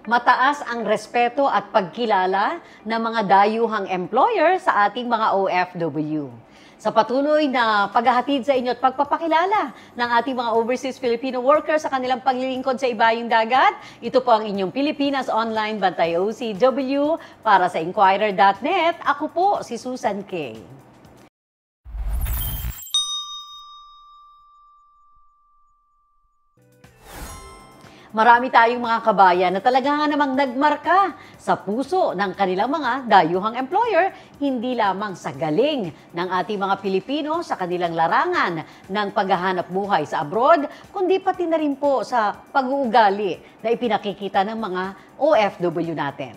Mataas ang respeto at pagkilala ng mga dayuhang employer sa ating mga OFW. Sa patuloy na paghahatid sa inyo at pagpapakilala ng ating mga overseas Filipino workers sa kanilang paglilingkod sa ibayong dagat, ito po ang inyong Pilipinas Online Bantay OCW para sa Inquirer.net. Ako po si Susan K. Marami tayong mga kabayan na talaga nga namang nagmarka sa puso ng kanilang mga dayuhang employer, hindi lamang sa galing ng ating mga Pilipino sa kanilang larangan ng paghahanap buhay sa abroad, kundi pati na rin po sa pag-uugali na ipinakikita ng mga OFW natin.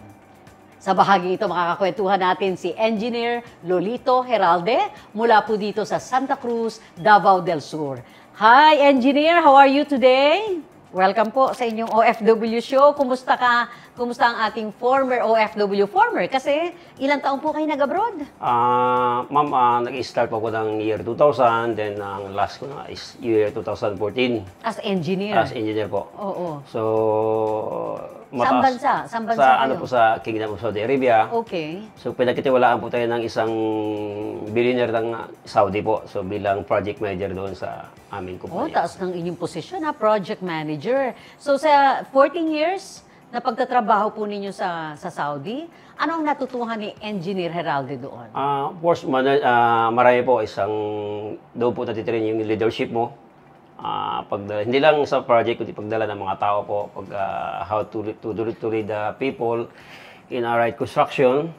Sa bahagi ito, makakakwentuhan natin si Engineer Lolito Heralde mula po dito sa Santa Cruz, Davao del Sur. Hi, Engineer! How are you today? Welcome po sa inyong OFW show. Kumusta ka? Kumusta ang ating former OFW? Kasi ilang taon po kayo nag-abroad? Ma'am, nag-start po ako ng year 2000, then ang last ko na is year 2014. As engineer? As engineer po. Oo. So, Saan bansa? Saan bansa sa, kayo? Sa Kingdom of Saudi Arabia. Okay. So, pinagkitiwalaan po tayo ng isang billionaire ng Saudi po. So, bilang project manager doon sa aming kumpanya. Taas ng inyong posisyon, project manager. So, sa 14 years na pagtatrabaho po ninyo sa Saudi, anong natutuhan ni Engineer Heralde doon? Of course, marami po doon po natitirain yung leadership mo. Hindi lang sa project, kundi pagdala ng mga tao po, how to lead the people in a right construction,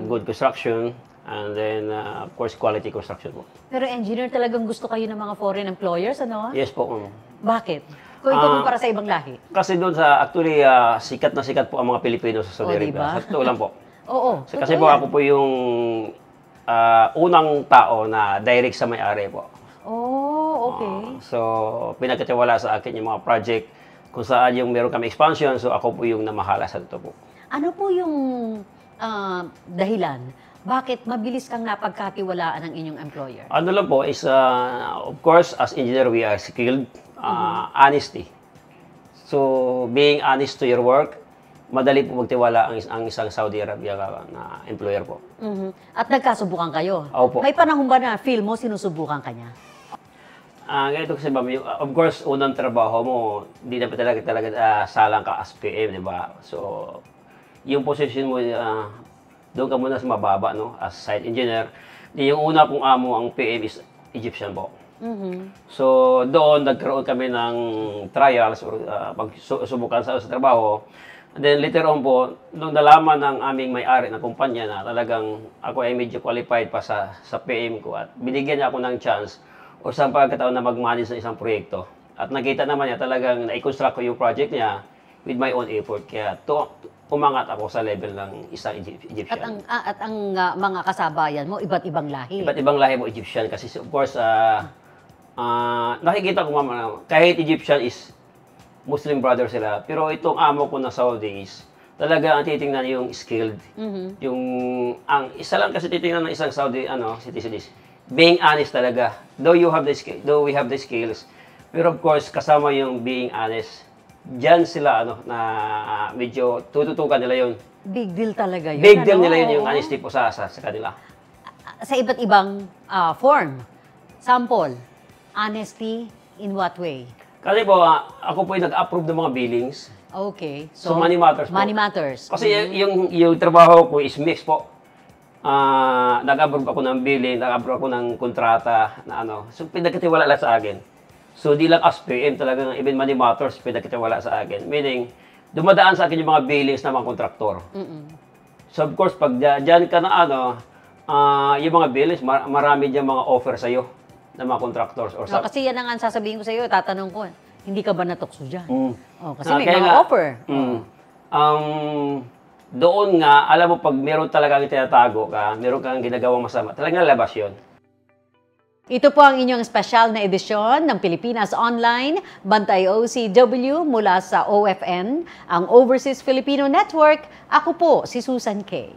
good construction, and then, of course, quality construction po. Pero engineer, talagang gusto kayo ng mga foreign employers, ano? Yes po. Bakit? Kung ikaw para sa ibang lahi? Kasi doon actually, sikat na sikat po ang mga Pilipino sa Saudi Arabia. Diba? Sa totoo lang po. Oo. Kasi po ako po yung unang tao na direct sa may-ari po. Okay. So, pinagkatiwala sa akin yung mga project kung saan yung meron kami expansion, so ako po yung namahala sa ito po. Ano po yung dahilan? Bakit mabilis kang napagkatiwalaan ng inyong employer? Ano lang po is, of course, as engineer, we are skilled, honesty. So, being honest to your work, madali po magtiwala ang isang Saudi Arabia na employer po. At nagkasubukan kayo? Opo. May panahon ba na feel mo sinusubukan ka niya? Ganito kasi ma'am, of course, unang trabaho mo, hindi na talaga salang ka as PM, di ba? So, yung position mo, doon ka muna sa mababa, no? As site engineer. Yung una pong amo, ang PM is Egyptian po. So, doon, nagkaroon kami ng trials or pagsubukan sa trabaho. And then, later on po, nung nalaman ng aming may-ari na kumpanya na talagang ako ay medyo qualified pa sa PM ko at binigyan niya ako ng chance o sa pagkataon na mag-manage ng isang proyekto. At nakita naman niya talagang na-construct ko yung project niya with my own effort. Kaya umangat ako sa level ng isang Egyptian. At ang mga kasabayan mo, iba't ibang lahi. Iba't ibang lahi mo Egyptian. Kasi of course, nakikita ko mama, kahit Egyptian is Muslim brother sila. Pero itong amo ko na Saudi is talaga ang titingnan yung skilled. Ang isa lang kasi titingnan ng isang Saudi citizen is being honest talaga. Though we have the skills, pero of course kasama yung being honest. Diyan sila na medyo tututukan nila yun. Big deal talaga yun. Big deal nila yun yung honesty po sa kanila. Sa iba't ibang form. Sample, honesty in what way? Kasi po, ako po yung nag-approve ng mga billings. Okay. So money matters po. Money matters. Kasi yung trabaho ko is mixed po. Nag-approve ako ng billing, nag-approve ako ng kontrata na So, pinagkatiwala lang sa akin. So, di lang as PM talagang even money matters, pinagkatiwala sa akin. Meaning, dumadaan sa akin yung mga billings ng mga kontraktor. So, of course, pag dyan ka na yung mga billings, marami dyan mga offer sa'yo ng mga contractors. Kasi yan ang sasabihin ko sa'yo, tatanong ko, hindi ka ba natukso dyan? Kasi may kaya mga offer. Doon nga, alam mo, pag meron talagang tinatago ka, meron kang ginagawang masama, talagang labas yun. Ito po ang inyong espesyal na edisyon ng Pilipinas Online, Bantay OCW mula sa OFN, ang Overseas Filipino Network. Ako po si Susan K.